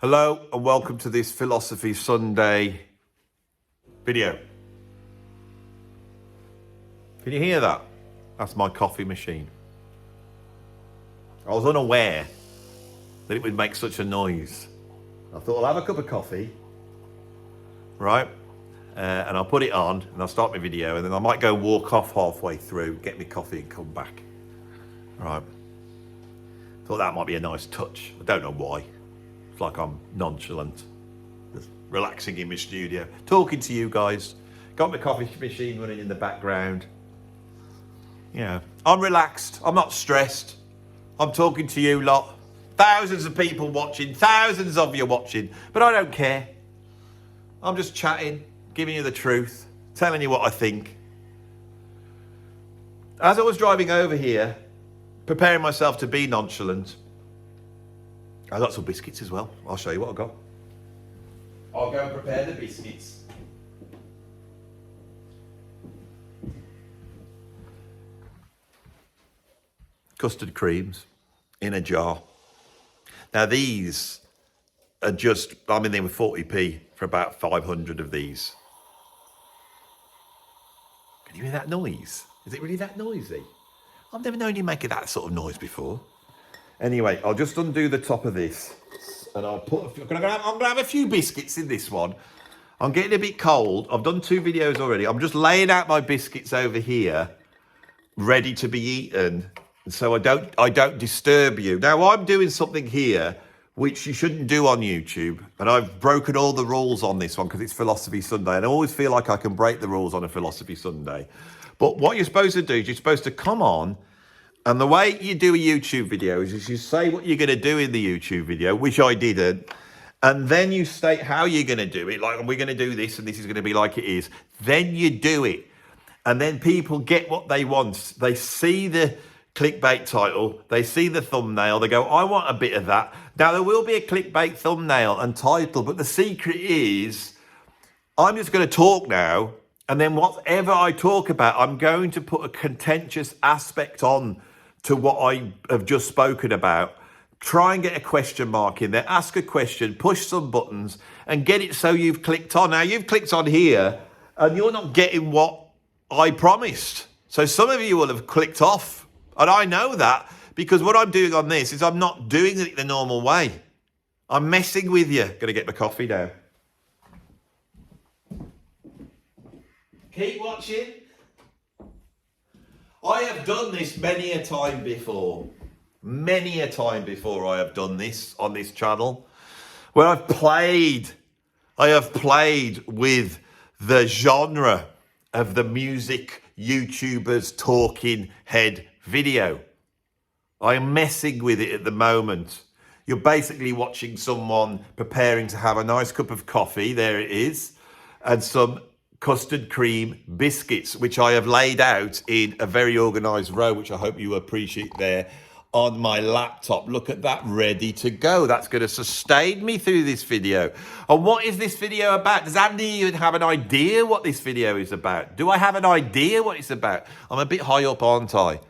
Hello and welcome to this Philosophy Sunday video. Can you hear that? That's my coffee machine. I was unaware that it would make such a noise. I thought I'll have a cup of coffee, right? And I'll put it on and I'll start my video and then I might go walk off halfway through, get my coffee and come back. Right. Thought that might be a nice touch. I don't know why. It's like I'm nonchalant, just relaxing in my studio, talking to you guys. Got my coffee machine running in the background. You know, I'm relaxed. I'm not stressed. I'm talking to you lot. Thousands of people watching, thousands of you watching, but I don't care. I'm just chatting, giving you the truth, telling you what I think. As I was driving over here, preparing myself to be nonchalant, I got some biscuits as well. I'll show you what I got. I'll go and prepare the biscuits. Custard creams in a jar. Now these are just, I mean, they were 40p for about 500 of these. Can you hear that noise? Is it really that noisy? I've never known you make that sort of noise before. Anyway, I'll just undo the top of this and I'll put, I'm gonna have a few biscuits in this one. I'm getting a bit cold. I've done 2 videos already. I'm just laying out my biscuits over here, ready to be eaten. So I don't disturb you. Now I'm doing something here which you shouldn't do on YouTube. And I've broken all the rules on this one because it's Philosophy Sunday. And I always feel like I can break the rules on a Philosophy Sunday. But what you're supposed to do is you're supposed to come on, and the way you do a YouTube video is you say what you're going to do in the YouTube video, which I didn't, and then you state how you're going to do it, like we're going to do this and this is going to be like it is. Then you do it, and then people get what they want. They see the clickbait title, they see the thumbnail, they go, I want a bit of that. Now, there will be a clickbait thumbnail and title, but the secret is I'm just going to talk now, and then whatever I talk about, I'm going to put a contentious aspect on to what I have just spoken about. Try and get a question mark in there, ask a question, push some buttons and get it so you've clicked on. Now you've clicked on here and you're not getting what I promised. So some of you will have clicked off, and I know that because what I'm doing on this is I'm not doing it the normal way. I'm messing with you. Gonna get my coffee now. Keep watching. I have done this many a time before. Many a time before I have done this on this channel. Where I have played with the genre of the music YouTubers talking head video. I'm messing with it at the moment. You're basically watching someone preparing to have a nice cup of coffee, there it is, and some custard cream biscuits, which I have laid out in a very organised row, which I hope you appreciate there on my laptop. Look at that, ready to go. That's going to sustain me through this video. And what is this video about? Does Andy even have an idea what this video is about? Do I have an idea what it's about? I'm a bit high up, aren't I?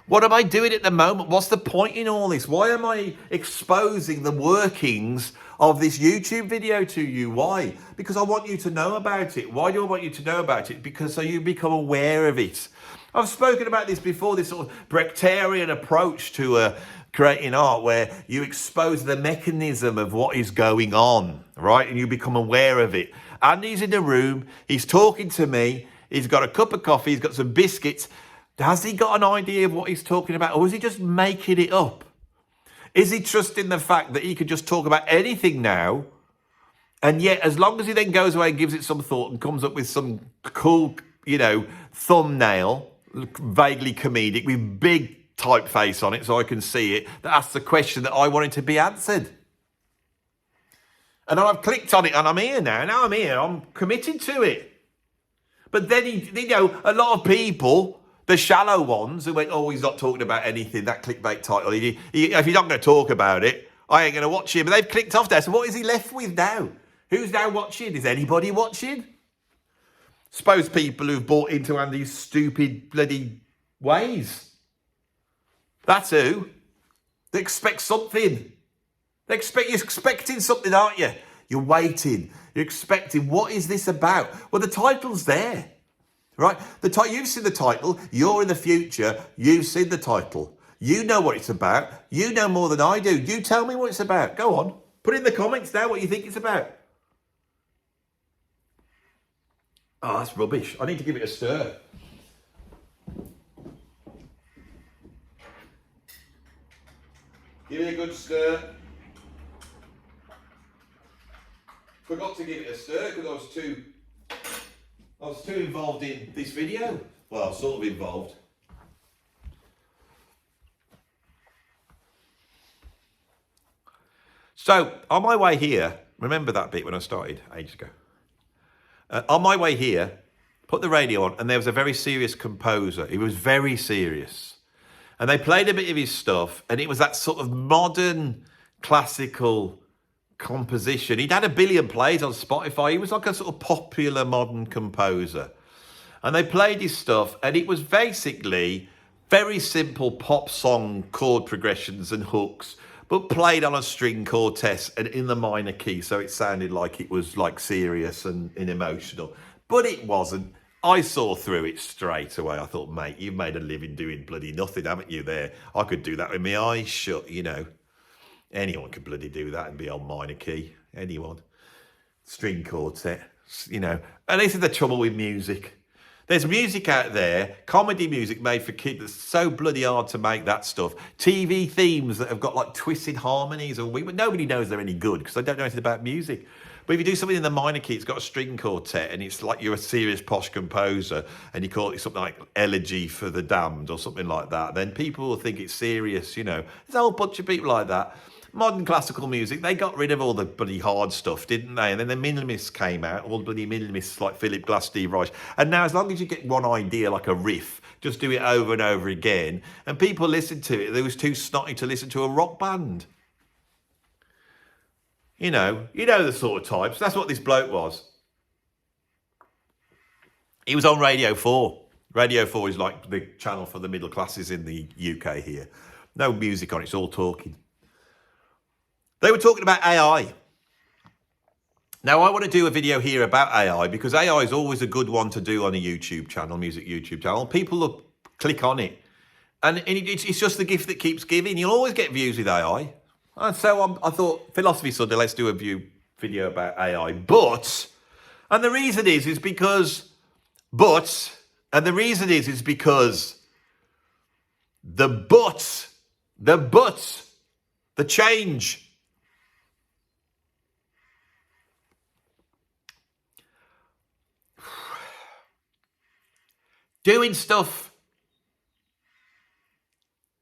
What am I doing at the moment? What's the point in all this? Why am I exposing the workings of this YouTube video to you? Why? Because I want you to know about it. Why do I want you to know about it? Because so you become aware of it. I've spoken about this before, this sort of Brechtian approach to creating art where you expose the mechanism of what is going on, right? And you become aware of it. Andy's in the room, he's talking to me, he's got a cup of coffee, he's got some biscuits. Has he got an idea of what he's talking about, or is he just making it up? Is he trusting the fact that he could just talk about anything now, and yet as long as he then goes away and gives it some thought and comes up with some cool, you know, thumbnail, vaguely comedic, with big typeface on it so I can see it, that asks the question that I wanted to be answered. And I've clicked on it and I'm here now. Now I'm here, I'm committed to it. But then, you know, a lot of people, the shallow ones who went, oh, he's not talking about anything, that clickbait title. If you're not going to talk about it, I ain't going to watch him. But they've clicked off there. So what is he left with now? Who's now watching? Is anybody watching? Suppose people who've bought into Andy's stupid bloody ways. That's who. They expect something. You're expecting something, aren't you? You're waiting. You're expecting, what is this about? Well, the title's there, right? You've seen the title. You're in the future. You've seen the title. You know what it's about. You know more than I do. You tell me what it's about. Go on. Put in the comments now what you think it's about. Oh, that's rubbish. I need to give it a stir. Give it a good stir. Forgot to give it a stir because I was too involved in this video. Well, sort of involved. So, on my way here, remember that bit when I started ages ago? On my way here, put the radio on, and there was a very serious composer. He was very serious. And they played a bit of his stuff, and it was that sort of modern, classical composition. He'd had 1 billion plays on Spotify. He was like a sort of popular modern composer. And they played his stuff, and it was basically very simple pop song chord progressions and hooks, but played on a string quartet and in the minor key, so it sounded like it was like serious and emotional. But it wasn't. I saw through it straight away. I thought, mate, you've made a living doing bloody nothing, haven't you, there? I could do that with my eyes shut, you know. Anyone could bloody do that and be on minor key. Anyone. String quartet, you know. And this is the trouble with music. There's music out there, comedy music made for kids that's so bloody hard to make that stuff. TV themes that have got like twisted harmonies, but nobody knows they're any good because they don't know anything about music. But if you do something in the minor key, it's got a string quartet and it's like you're a serious posh composer and you call it something like Elegy for the Damned or something like that, then people will think it's serious, you know. There's a whole bunch of people like that. Modern classical music, they got rid of all the bloody hard stuff, didn't they? And then the minimalists came out, all the bloody minimalists like Philip Glass, Steve Reich. And now as long as you get one idea, like a riff, just do it over and over again, and people listen to it, they was too snotty to listen to a rock band. You know the sort of types. That's what this bloke was. He was on Radio 4. Radio 4 is like the channel for the middle classes in the UK here. No music on it, it's all talking. They were talking about AI. Now, I want to do a video here about AI because AI is always a good one to do on a YouTube channel, music YouTube channel. People will click on it. And it's just the gift that keeps giving. You'll always get views with AI. And so I thought, Philosophy Sunday, let's do a video about AI. And the reason is because the change. Doing stuff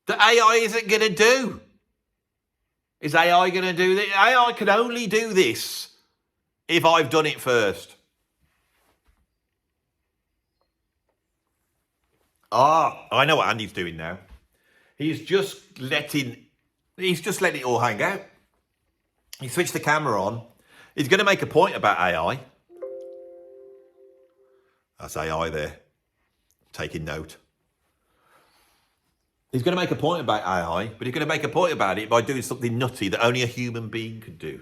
that AI isn't going to do. Is AI going to do this? AI can only do this if I've done it first. I know what Andy's doing now. He's just letting it all hang out. He switched the camera on. He's going to make a point about AI. That's AI there. Taking note. He's going to make a point about AI, but he's going to make a point about it by doing something nutty that only a human being could do.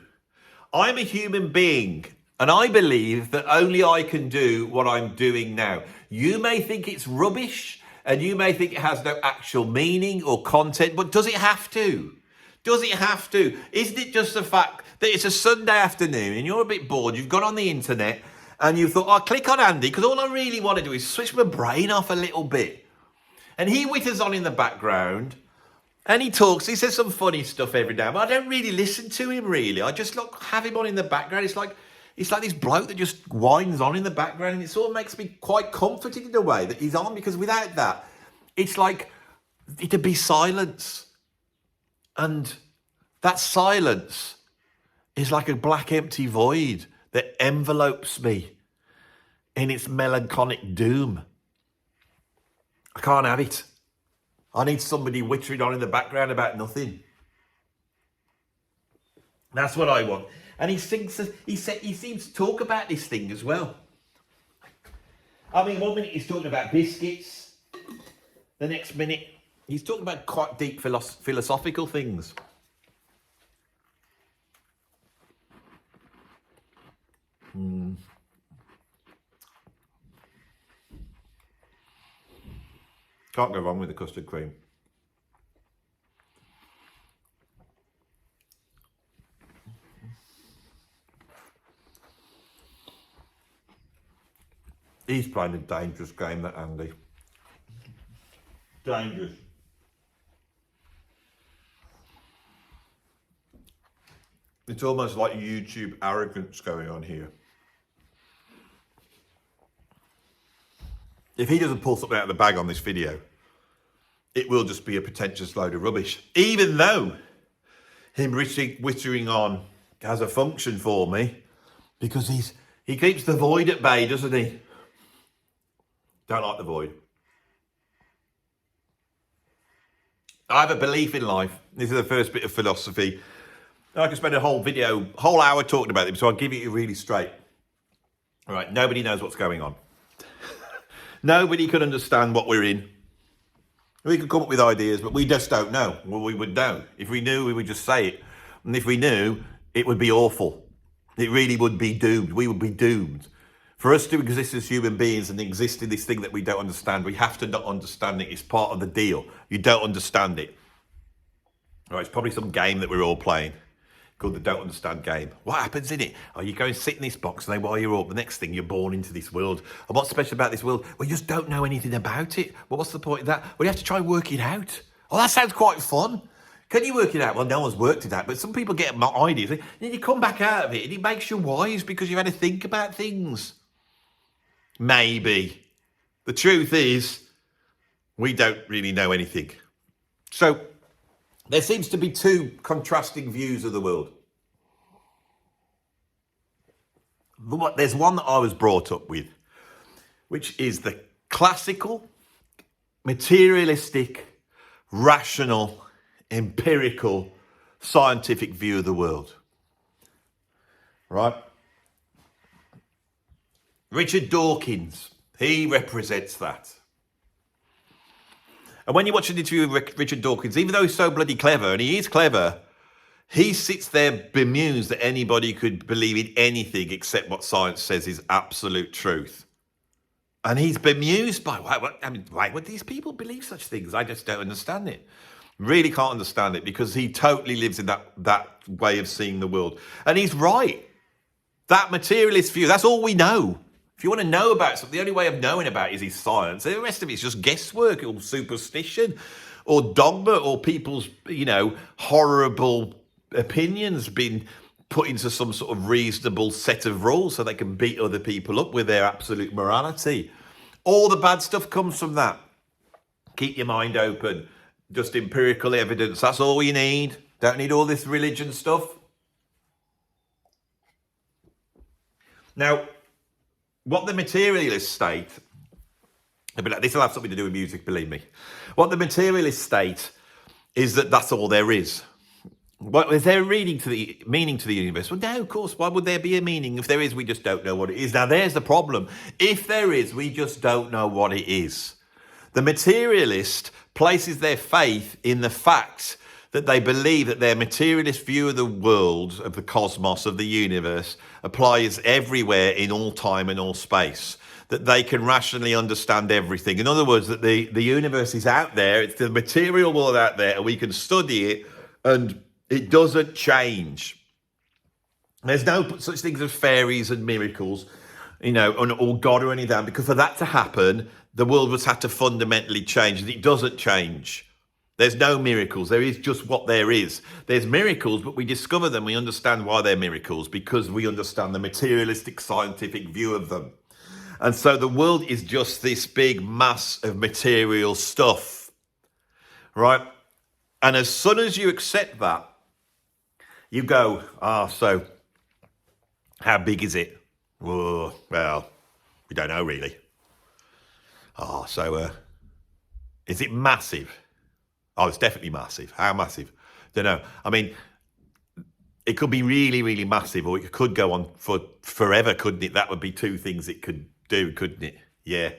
I'm a human being, and I believe that only I can do what I'm doing now. You may think it's rubbish, and you may think it has no actual meaning or content, but does it have to? Does it have to? Isn't it just the fact that it's a Sunday afternoon and you're a bit bored, you've gone on the internet, and you thought, I'll click on Andy, because all I really want to do is switch my brain off a little bit. And he witters on in the background, and he talks, he says some funny stuff every now, but I don't really listen to him, really. I just have him on in the background. It's like this bloke that just whines on in the background, and it sort of makes me quite comforted in a way that he's on, because without that, it's like it'd be silence. And that silence is like a black empty void that envelopes me in its melancholic doom. I can't have it. I need somebody wittering on in the background about nothing. That's what I want. And he seems to talk about this thing as well. I mean, 1 minute he's talking about biscuits. The next minute he's talking about quite deep philosophical things. Can't go wrong with the custard cream. He's playing a dangerous game, that Andy. Dangerous. It's almost like YouTube arrogance going on here. If he doesn't pull something out of the bag on this video, it will just be a pretentious load of rubbish. Even though him whittering on has a function for me, because he keeps the void at bay, doesn't he? Don't like the void. I have a belief in life. This is the first bit of philosophy. I can spend a whole hour talking about it, so I'll give it you really straight. All right, nobody knows what's going on. Nobody can understand what we're in. We can come up with ideas, but we just don't know. Well, we would know. If we knew, we would just say it. And if we knew, it would be awful. It really would be doomed. We would be doomed. For us to exist as human beings and exist in this thing that we don't understand, we have to not understand it. It's part of the deal. You don't understand it. All right, it's probably some game that we're all playing called the Don't Understand game. What happens in it? Oh, you go and sit in this box, and then while you're up, the next thing you're born into this world. And what's special about this world? Well, you just don't know anything about it. Well, what's the point of that? Well, you have to try and work it out. Oh, that sounds quite fun. Can you work it out? Well, no one's worked it out, but some people get ideas. And then you come back out of it, and it makes you wise because you've had to think about things. Maybe. The truth is, we don't really know anything. So, there seems to be two contrasting views of the world. There's one that I was brought up with, which is the classical, materialistic, rational, empirical, scientific view of the world. Right? Richard Dawkins, he represents that. And when you watch an interview with Richard Dawkins, even though he's so bloody clever, and he is clever, he sits there bemused that anybody could believe in anything except what science says is absolute truth. And he's bemused by, why would these people believe such things? I just don't understand it. Really can't understand it, because he totally lives in that way of seeing the world. And he's right. That materialist view, that's all we know. If you want to know about something, the only way of knowing about it is science. The rest of it's just guesswork or superstition or dogma or people's, horrible opinions being put into some sort of reasonable set of rules so they can beat other people up with their absolute morality. All the bad stuff comes from that. Keep your mind open. Just empirical evidence. That's all you need. Don't need all this religion stuff. Now, what the materialist state, this will have something to do with music, believe me. What the materialist state is that's all there is. What is there a meaning to the universe? Well, no, of course. Why would there be a meaning? If there is, we just don't know what it is. Now, there's the problem. If there is, we just don't know what it is. The materialist places their faith in the fact that they believe that their materialist view of the world, of the cosmos, of the universe, applies everywhere in all time and all space. That they can rationally understand everything. In other words, that the universe is out there, it's the material world out there, and we can study it, and it doesn't change. There's no such things as fairies and miracles, or God or anything, because for that to happen, the world would have to fundamentally change, and it doesn't change. There's no miracles. There is just what there is. There's miracles, but we discover them. We understand why they're miracles because we understand the materialistic scientific view of them. And so the world is just this big mass of material stuff, right? And as soon as you accept that, you go, so how big is it? Oh, well, we don't know really. Is it massive? Oh, it's definitely massive. How massive? Don't know. I mean, it could be really, really massive, or it could go on for forever, couldn't it? That would be two things it could do, couldn't it? Yeah.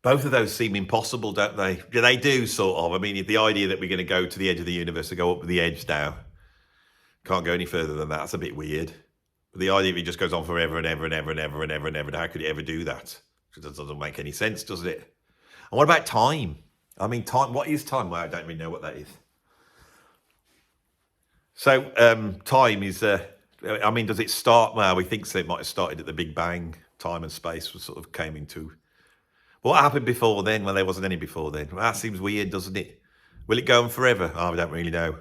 Both of those seem impossible, don't they? Yeah, they do, sort of. I mean, the idea that we're going to go to the edge of the universe and go up to the edge now, can't go any further than that. That's a bit weird. The idea of it just goes on forever and ever and ever and ever and ever and ever. How could it ever do that? Because it doesn't make any sense, does it? And what about time? I mean, time. What is time? Well, I don't really know what that is. So time is. I mean, does it start? Well, we think so. It might have started at the Big Bang. Time and space was sort of came into. What happened before then? Well, there wasn't any before then. Well, that seems weird, doesn't it? Will it go on forever? Oh, we don't really know. I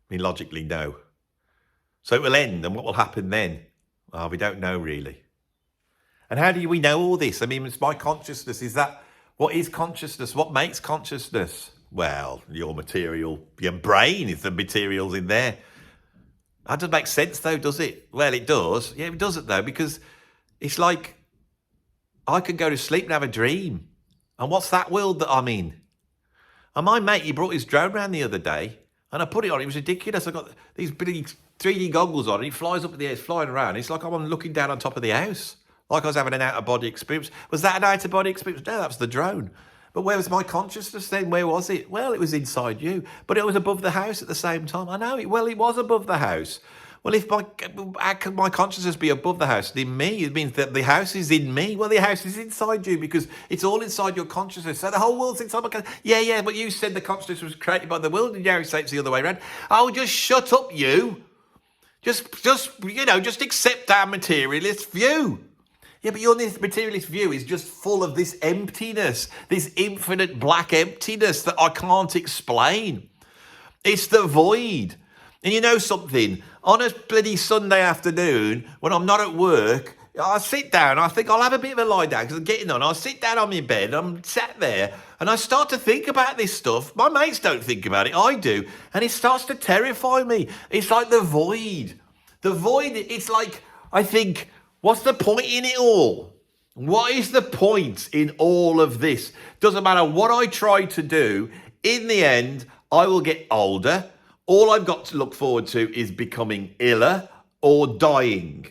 mean, logically, no. So it will end, and what will happen then? Oh, we don't know really. And how do we know all this? I mean, it's my consciousness. Is that what is consciousness? What makes consciousness? Well, your brain is the materials in there. That doesn't make sense though, does it? Well, it does. Yeah, it doesn't though, because it's like I could go to sleep and have a dream. And what's that world that I'm in? And my mate, he brought his drone around the other day and I put it on. It was ridiculous. I got these big 3D goggles on and it flies up in the air, it's flying around. It's like I'm looking down on top of the house. Like I was having an out-of-body experience. Was that an out-of-body experience? No, that was the drone. But where was my consciousness then? Where was it? Well, it was inside you. But it was above the house at the same time. I know it. Well, it was above the house. Well, how can my consciousness be above the house? In me, it means that the house is in me. Well, the house is inside you because it's all inside your consciousness. So the whole world's inside my consciousness. Yeah, but you said the consciousness was created by the world, and now you say it's the other way around. Oh, just shut up, you. Just accept our materialist view. Yeah, but your materialist view is just full of this emptiness, this infinite black emptiness that I can't explain. It's the void. And you know something? On a bloody Sunday afternoon, when I'm not at work, I sit down, I think I'll have a bit of a lie down because I'm getting on. I'll sit down on my bed, I'm sat there, and I start to think about this stuff. My mates don't think about it, I do. And it starts to terrify me. It's like the void. The void, it's like, I think, what's the point in it all? What is the point in all of this? Doesn't matter what I try to do. In the end, I will get older. All I've got to look forward to is becoming iller or dying,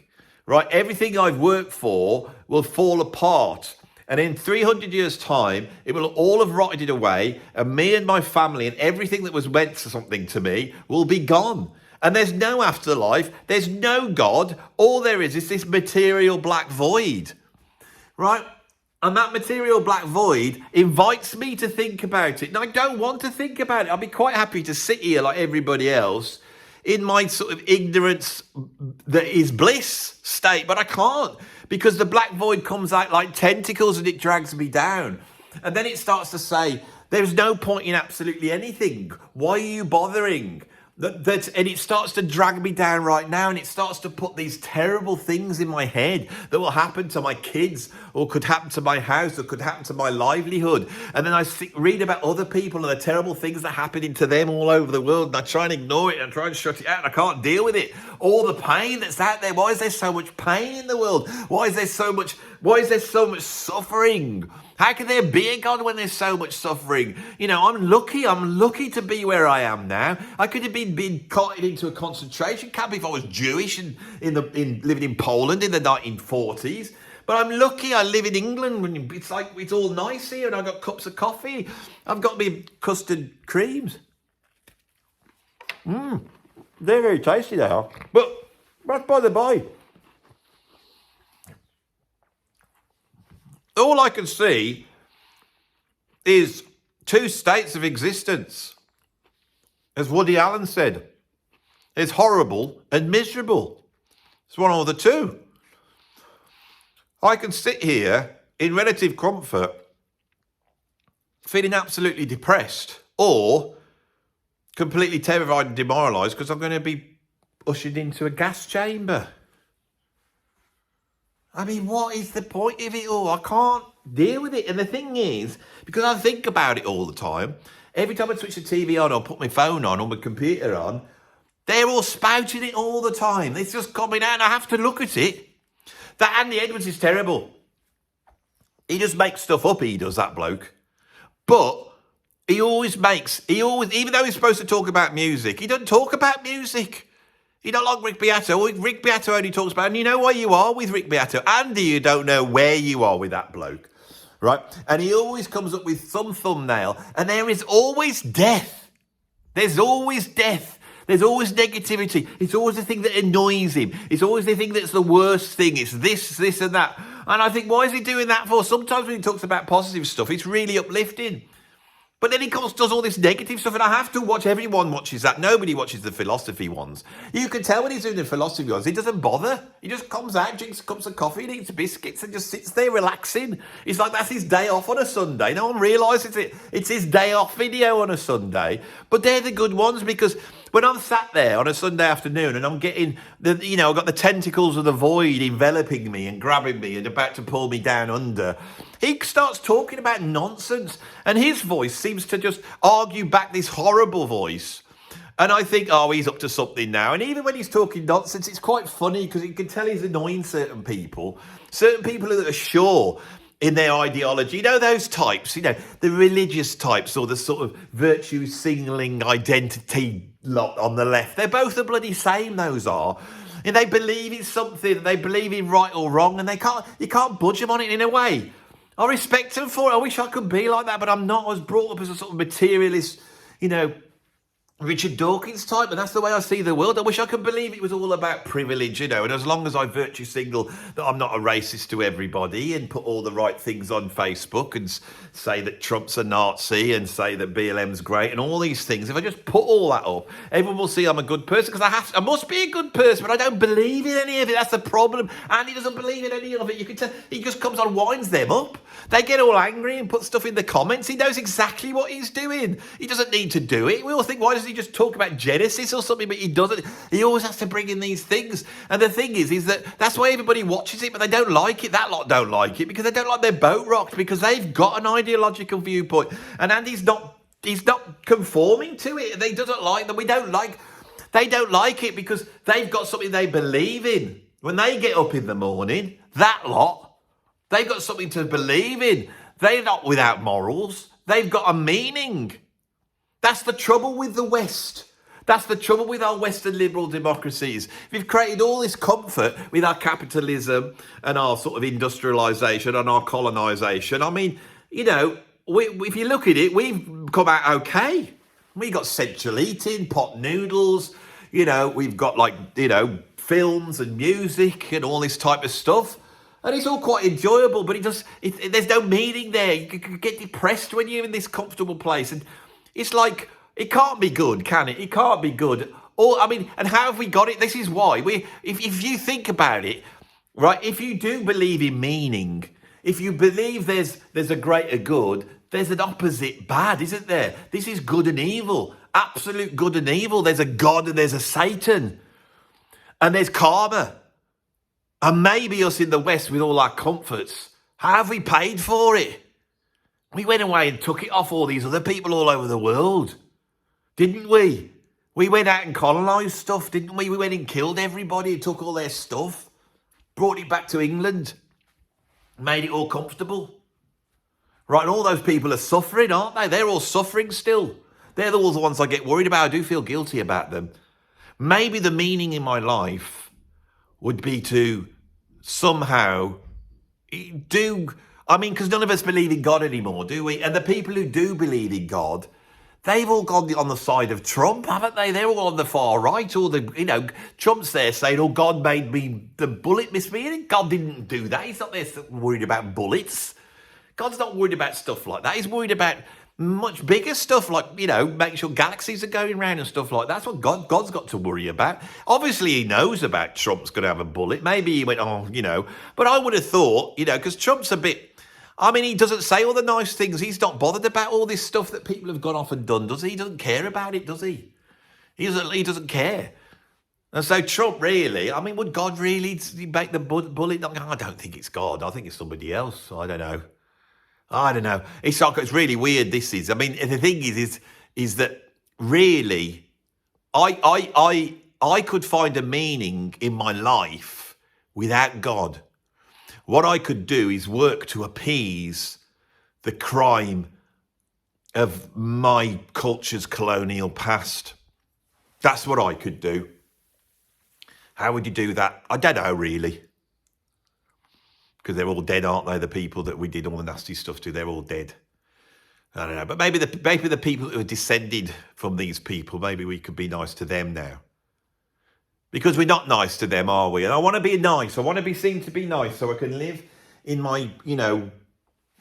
right? Everything I've worked for will fall apart. And in 300 years' time, it will all have rotted away. And me and my family and everything that was meant to something to me will be gone. And there's no afterlife. There's no God. All there is this material black void, right? And that material black void invites me to think about it. And I don't want to think about it. I'll be quite happy to sit here like everybody else in my sort of ignorance that is bliss state. But I can't, because the black void comes out like tentacles and it drags me down. And then it starts to say, there's no point in absolutely anything. Why are you bothering? And it starts to drag me down right now, and it starts to put these terrible things in my head that will happen to my kids, or could happen to my house, or could happen to my livelihood. And then I read about other people and the terrible things that are happening to them all over the world, and I try and ignore it and try and shut it out, and I can't deal with it. All the pain that's out there. Why is there so much pain in the world? Why is there so much suffering? How can there be a God when there's so much suffering? You know, I'm lucky to be where I am now. I could have been caught into a concentration camp if I was Jewish and living in Poland in the 1940s. But I'm lucky I live in England and it's like, it's all nice here and I've got cups of coffee. I've got me custard creams. They're very tasty they are. But that's by the by. All I can see is two states of existence. As Woody Allen said, it's horrible and miserable. It's one or the two. I can sit here in relative comfort, feeling absolutely depressed, or completely terrified and demoralised because I'm going to be ushered into a gas chamber. I mean, what is the point of it all? I can't deal with it. And the thing is, because I think about it all the time, every time I switch the TV on or put my phone on or my computer on, they're all spouting it all the time. It's just coming out and I have to look at it. That Andy Edwards is terrible. He just makes stuff up, he does, that bloke. But he always, even though he's supposed to talk about music, he doesn't talk about music. You don't like Rick Beato. Rick Beato only talks about, and you know where you are with Rick Beato. Andy, you don't know where you are with that bloke, right? And he always comes up with some thumbnail, and there is always death. There's always death. There's always negativity. It's always the thing that annoys him. It's always the thing that's the worst thing. It's this and that. And I think, why is he doing that for? Sometimes when he talks about positive stuff, it's really uplifting. But then he does all this negative stuff, and I have to watch. Everyone watches that. Nobody watches the philosophy ones. You can tell when he's doing the philosophy ones, he doesn't bother. He just comes out, drinks cups of coffee, and eats biscuits, and just sits there relaxing. It's like that's his day off on a Sunday. No one realises it. It's his day off video on a Sunday. But they're the good ones, because when I'm sat there on a Sunday afternoon and I'm getting I've got the tentacles of the void enveloping me and grabbing me and about to pull me down under, he starts talking about nonsense, and his voice seems to just argue back this horrible voice. And I think, oh, he's up to something now. And even when he's talking nonsense, it's quite funny, because you can tell he's annoying certain people that are sure in their ideology. You know, those types, the religious types, or the sort of virtue signaling identity lot on the left. They're both the bloody same, those are. And they believe in something, they believe in right or wrong, and you can't budge them on it in a way. I respect them for it. I wish I could be like that, but I'm not. I was brought up as a sort of materialist, Richard Dawkins type, and that's the way I see the world. I wish I could believe it was all about privilege, and as long as I virtue signal that I'm not a racist to everybody and put all the right things on Facebook and say that Trump's a Nazi and say that BLM's great and all these things, if I just put all that up, everyone will see I'm a good person, because I must be a good person, but I don't believe in any of it. That's the problem. And he doesn't believe in any of it. You can tell he just comes on, winds them up. They get all angry and put stuff in the comments. He knows exactly what he's doing. He doesn't need to do it. We all think, why does he just talk about Genesis or something? But he doesn't. He always has to bring in these things. And the thing is that that's why everybody watches it, but they don't like it. That lot don't like it because they don't like their boat rocked, because they've got an ideological viewpoint. And Andy's not conforming to it. They doesn't like them. They don't like it because they've got something they believe in. When they get up in the morning, that lot, they've got something to believe in. They're not without morals. They've got a meaning. That's the trouble with the West. That's the trouble with our Western liberal democracies. We've created all this comfort with our capitalism and our sort of industrialisation and our colonisation. I mean, if you look at it, we've come out okay. We got central eating, pot noodles. We've got films and music and all this type of stuff. And it's all quite enjoyable, but there's no meaning there. You can get depressed when you're in this comfortable place. And it's like, it can't be good, can it? It can't be good. And how have we got it? This is why. If you think about it, right, if you do believe in meaning, if you believe there's a greater good, there's an opposite bad, isn't there? This is good and evil, absolute good and evil. There's a God and there's a Satan. And there's karma. And maybe us in the West with all our comforts, how have we paid for it? We went away and took it off all these other people all over the world, didn't we? We went out and colonised stuff, didn't we? We went and killed everybody and took all their stuff, brought it back to England, made it all comfortable. Right, and all those people are suffering, aren't they? They're all suffering still. They're all the ones I get worried about. I do feel guilty about them. Maybe the meaning in my life would be to somehow because none of us believe in God anymore, do we? And the people who do believe in God, they've all gone on the side of Trump, haven't they? They're all on the far right, or Trump's there saying, oh, God made me, the bullet missed me. And God didn't do that. He's not there worried about bullets. God's not worried about stuff like that. He's worried about much bigger stuff, like, making sure galaxies are going round and stuff like that. That's what God's got to worry about. Obviously, he knows about Trump's going to have a bullet. Maybe he went, but I would have thought, because Trump's a bit, he doesn't say all the nice things. He's not bothered about all this stuff that people have gone off and done, does he? He doesn't care about it, does he? He doesn't care. And so Trump, really, would God really make the bullet? I don't think it's God. I think it's somebody else. I don't know. It's really weird, this is. The thing is that really, I could find a meaning in my life without God. What I could do is work to appease the crime of my culture's colonial past. That's what I could do. How would you do that? I don't know, really. Because they're all dead, aren't they? The people that we did all the nasty stuff to, they're all dead. I don't know, but maybe the people who are descended from these people, maybe we could be nice to them now. Because we're not nice to them, are we? And I want to be nice. I want to be seen to be nice so I can live in my,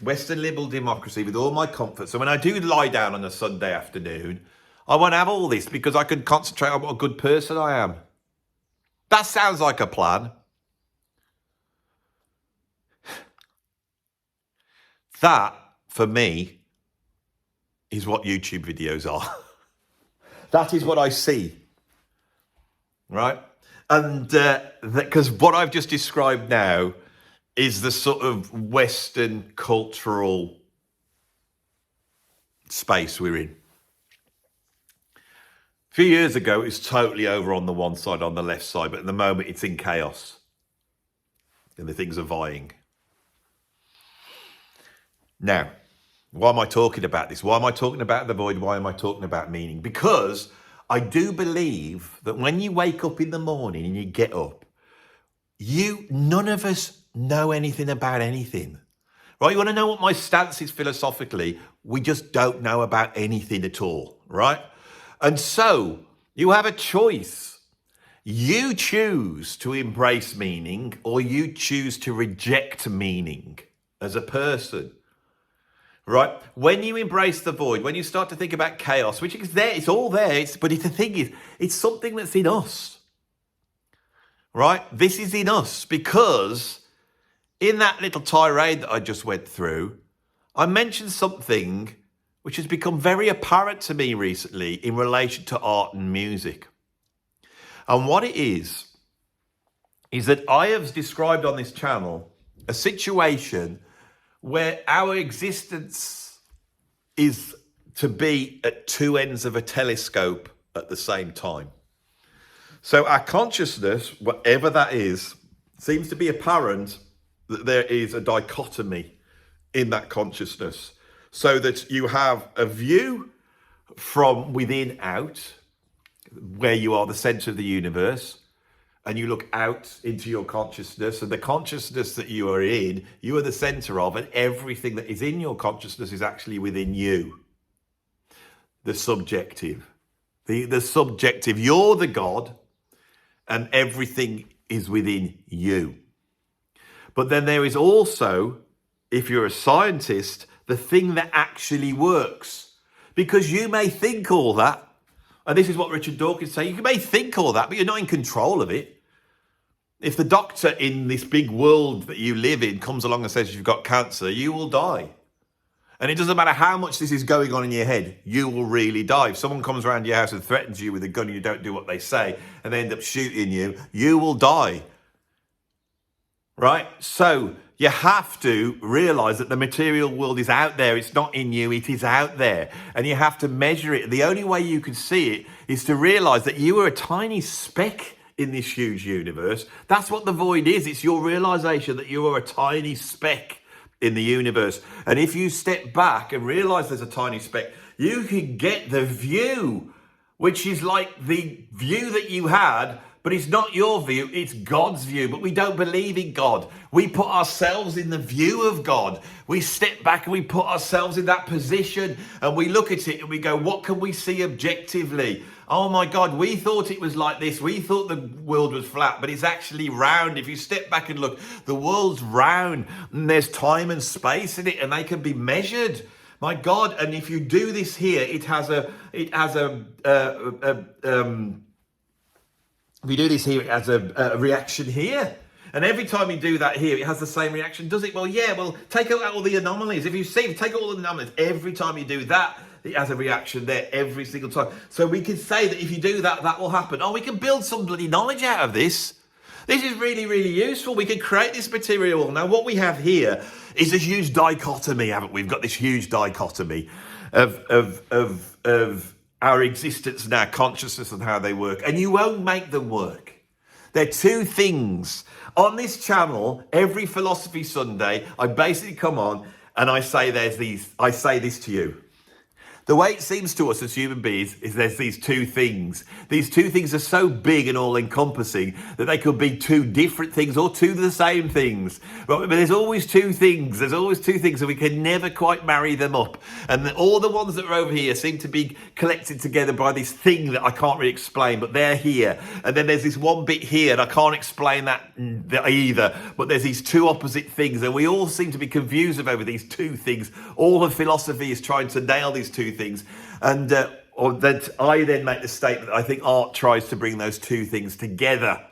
Western liberal democracy with all my comforts. So when I do lie down on a Sunday afternoon, I won't have all this because I can concentrate on what a good person I am. That sounds like a plan. That, for me, is what YouTube videos are. That is what I see. Right? And because what I've just described now is the sort of Western cultural space we're in. A few years ago, it was totally over on the one side, on the left side, but at the moment it's in chaos. And the things are vying. Now, why am I talking about this? Why am I talking about the void? Why am I talking about meaning? Because I do believe that when you wake up in the morning and you get up, none of us know anything about anything. Right? You want to know what my stance is philosophically? We just don't know about anything at all. Right? And so you have a choice. You choose to embrace meaning or you choose to reject meaning as a person. Right? When you embrace the void, when you start to think about chaos, which is there, it's all there, but the thing is, it's something that's in us. Right? This is in us because in that little tirade that I just went through, I mentioned something which has become very apparent to me recently in relation to art and music. And what it is that I have described on this channel a situation where our existence is to be at two ends of a telescope at the same time. So our consciousness, whatever that is, seems to be apparent that there is a dichotomy in that consciousness. So that you have a view from within out, where you are the center of the universe, and you look out into your consciousness, and the consciousness that you are in, you are the center of, and everything that is in your consciousness is actually within you. The subjective. The subjective. You're the God, and everything is within you. But then there is also, if you're a scientist, the thing that actually works. Because you may think all that, and this is what Richard Dawkins saying, you may think all that, but you're not in control of it. If the doctor in this big world that you live in comes along and says you've got cancer, you will die. And it doesn't matter how much this is going on in your head, you will really die. If someone comes around your house and threatens you with a gun and you don't do what they say, and they end up shooting you, you will die. Right? So you have to realize that the material world is out there. It's not in you, it is out there. And you have to measure it. The only way you can see it is to realize that you are a tiny speck in this huge universe. That's what the void is. It's your realization that you are a tiny speck in the universe. And if you step back and realize there's a tiny speck, you can get the view, which is like the view that you had, but it's not your view, it's God's view. But we don't believe in God. We put ourselves in the view of God. We step back and we put ourselves in that position and we look at it and we go, what can we see objectively? Oh my God, we thought it was like this. We thought the world was flat, but it's actually round. If you step back and look, the world's round and there's time and space in it and they can be measured. My God, and if you do this here, if you do this here, it has a reaction here. And every time you do that here, it has the same reaction, does it? Well, yeah, well, take out all the anomalies. If you see, take all the anomalies, every time you do that, it has a reaction there every single time. So we can say that if you do that, that will happen. Oh, we can build some bloody knowledge out of this. This is really, really useful. We can create this material. Now, what we have here is a huge dichotomy, haven't we? We've got this huge dichotomy of our existence and our consciousness and how they work. And you won't make them work. They're two things. On this channel, every Philosophy Sunday, I basically come on and I say this to you. The way it seems to us as human beings is there's these two things. These two things are so big and all-encompassing that they could be two different things or two the same things. But there's always two things. There's always two things, and we can never quite marry them up. And all the ones that are over here seem to be collected together by this thing that I can't really explain, but they're here. And then there's this one bit here, and I can't explain that either. But there's these two opposite things, and we all seem to be confused over these two things. All of philosophy is trying to nail these two things, and or that I then make the statement that I think art tries to bring those two things together.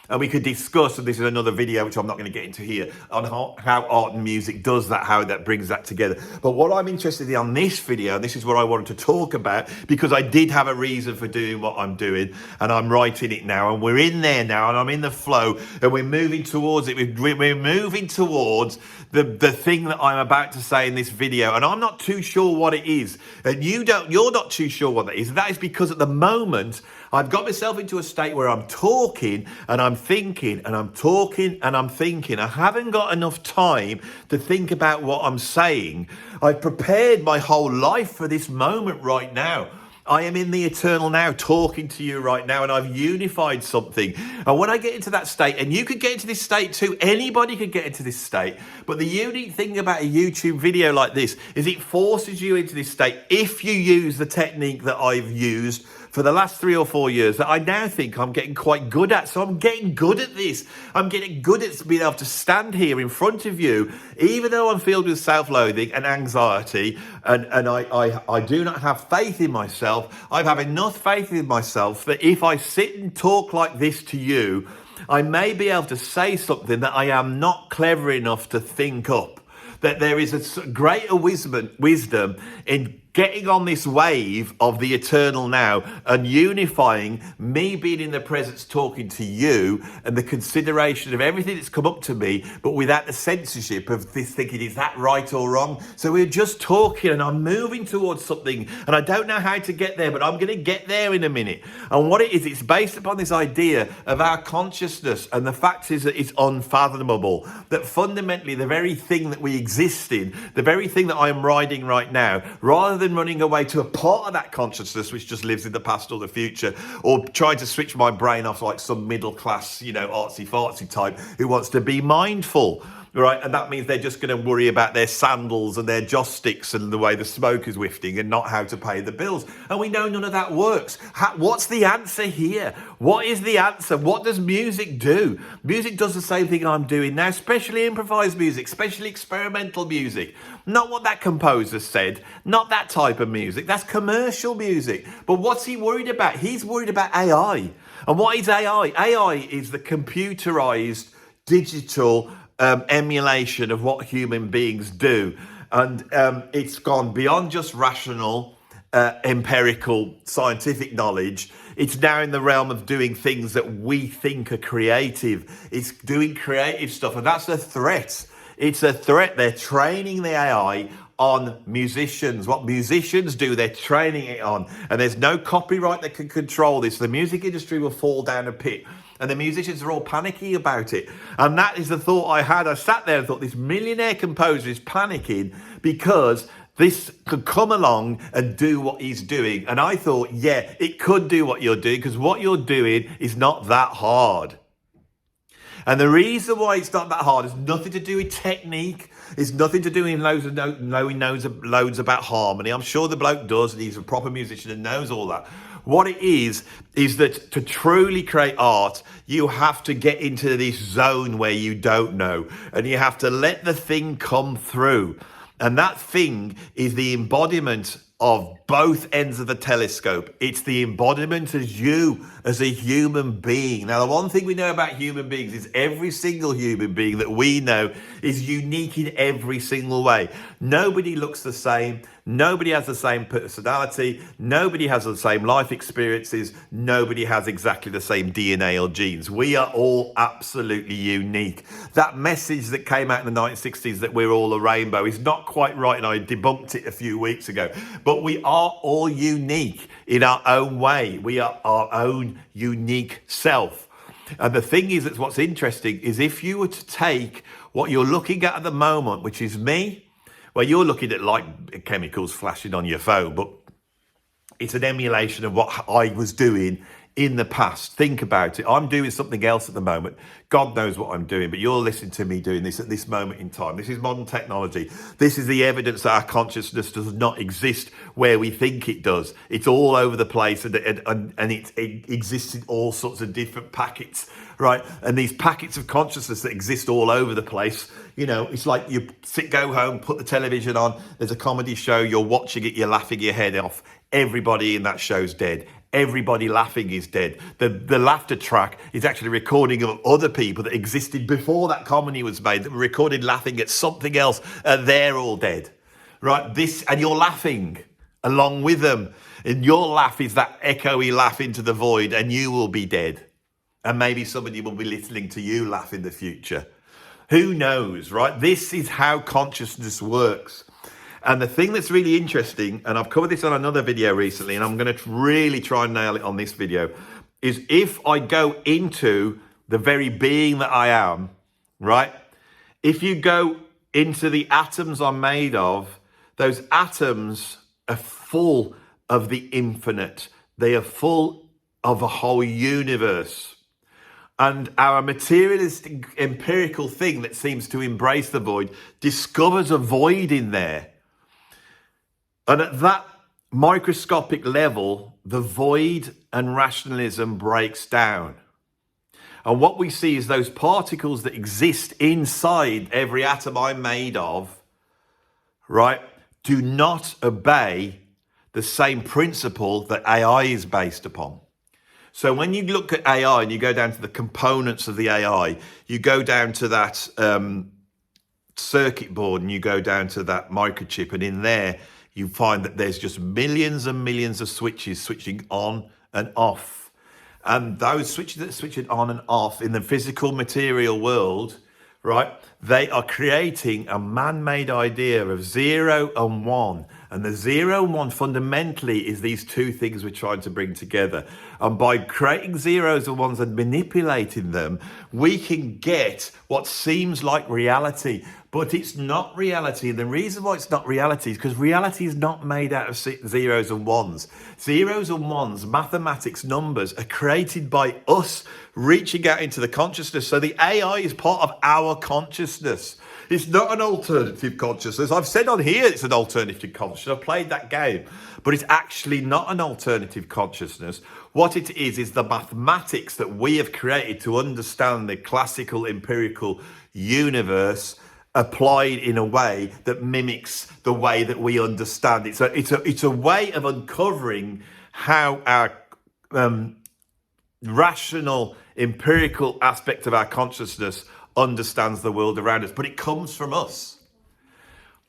And we could discuss, and this is another video which I'm not going to get into here, on how art and music does that, how that brings that together. But what I'm interested in on this video, and this is what I wanted to talk about, because I did have a reason for doing what I'm doing, and I'm writing it now, and we're in there now, and I'm in the flow, and we're moving towards it. We're moving towards the thing that I'm about to say in this video, and I'm not too sure what it is, and you're not too sure what that is. That is because at the moment, I've got myself into a state where I'm talking and I'm thinking and I'm talking and I'm thinking. I haven't got enough time to think about what I'm saying. I've prepared my whole life for this moment right now. I am in the eternal now, talking to you right now, and I've unified something. And when I get into that state, and you could get into this state too, anybody could get into this state, but the unique thing about a YouTube video like this is it forces you into this state if you use the technique that I've used for the last 3 or 4 years that I now think I'm getting quite good at. So I'm getting good at this. I'm getting good at being able to stand here in front of you, even though I'm filled with self-loathing and anxiety, and I do not have faith in myself. I have enough faith in myself that if I sit and talk like this to you, I may be able to say something that I am not clever enough to think up. That there is a greater wisdom in getting on this wave of the eternal now and unifying me being in the presence talking to you and the consideration of everything that's come up to me, but without the censorship of this thinking, is that right or wrong? So we're just talking and I'm moving towards something and I don't know how to get there, but I'm going to get there in a minute. And what it is, it's based upon this idea of our consciousness, and the fact is that it's unfathomable, that fundamentally the very thing that we exist in, the very thing that I'm riding right now, rather than running away to a part of that consciousness which just lives in the past or the future, or trying to switch my brain off like some middle class, artsy-fartsy type who wants to be mindful, right? And that means they're just going to worry about their sandals and their joss sticks and the way the smoke is wafting and not how to pay the bills. And we know none of that works. What's the answer here? What is the answer? What does music do? Music does the same thing I'm doing now, especially improvised music, especially experimental music. Not what that composer said, not that type of music. That's commercial music. But what's he worried about? He's worried about AI. And what is AI? AI is the computerized digital emulation of what human beings do. And it's gone beyond just rational, empirical, scientific knowledge. It's now in the realm of doing things that we think are creative. It's doing creative stuff, and that's a threat. It's a threat. They're training the AI on musicians. What musicians do, they're training it on. And there's no copyright that can control this. The music industry will fall down a pit. And the musicians are all panicky about it. And that is the thought I had. I sat there and thought, this millionaire composer is panicking because this could come along and do what he's doing. And I thought, yeah, it could do what you're doing, because what you're doing is not that hard. And the reason why it's not that hard is nothing to do with technique. It's nothing to do with knowing loads about harmony. I'm sure the bloke does, and he's a proper musician and knows all that. What it is that to truly create art, you have to get into this zone where you don't know, and you have to let the thing come through. And that thing is the embodiment of both ends of the telescope. It's the embodiment as you, as a human being. Now, the one thing we know about human beings is every single human being that we know is unique in every single way. Nobody looks the same. Nobody has the same personality. Nobody has the same life experiences. Nobody has exactly the same DNA or genes. We are all absolutely unique. That message that came out in the 1960s that we're all a rainbow is not quite right, and I debunked it a few weeks ago. But we are all unique in our own way. We are our own unique self. And the thing is, that's what's interesting, is if you were to take what you're looking at the moment, which is me, Well, you're looking at light chemicals flashing on your phone, but it's an emulation of what I was doing in the past. Think about it. I'm doing something else at the moment. God knows what I'm doing, but you're listening to me doing this at this moment in time. This is modern technology. This is the evidence that our consciousness does not exist where we think it does. It's all over the place, and it exists in all sorts of different packets, right? And these packets of consciousness that exist all over the place, you know, it's like you go home, put the television on, there's a comedy show, you're watching it, you're laughing your head off. Everybody in that show's dead. Everybody laughing is dead. The laughter track is actually a recording of other people that existed before that comedy was made, that were recorded laughing at something else, and they're all dead, right? And you're laughing along with them. And your laugh is that echoey laugh into the void, and you will be dead. And maybe somebody will be listening to you laugh in the future. Who knows, right? This is how consciousness works. And the thing that's really interesting, and I've covered this on another video recently, and I'm going to really try and nail it on this video, is if I go into the very being that I am, right? If you go into the atoms I'm made of, those atoms are full of the infinite. They are full of a whole universe. And our materialistic empirical thing that seems to embrace the void discovers a void in there. And at that microscopic level, the void and rationalism breaks down. And what we see is those particles that exist inside every atom I'm made of, right, do not obey the same principle that AI is based upon. So when you look at AI and you go down to the components of the AI, you go down to that circuit board and you go down to that microchip, and in there, you find that there's just millions and millions of switches switching on and off. And those switches that are switching on and off in the physical material world, right, they are creating a man-made idea of 0 and 1. And the 0 and 1 fundamentally is these two things we're trying to bring together. And by creating zeros and ones and manipulating them, we can get what seems like reality. But it's not reality. And the reason why it's not reality is because reality is not made out of zeros and ones. Zeros and ones, mathematics, numbers, are created by us reaching out into the consciousness. So the AI is part of our consciousness. It's not an alternative consciousness. I've said on here it's an alternative consciousness. I've played that game. But it's actually not an alternative consciousness. What it is the mathematics that we have created to understand the classical empirical universe applied in a way that mimics the way that we understand it. So it's a way of uncovering how our rational, empirical aspect of our consciousness understands the world around us. But it comes from us.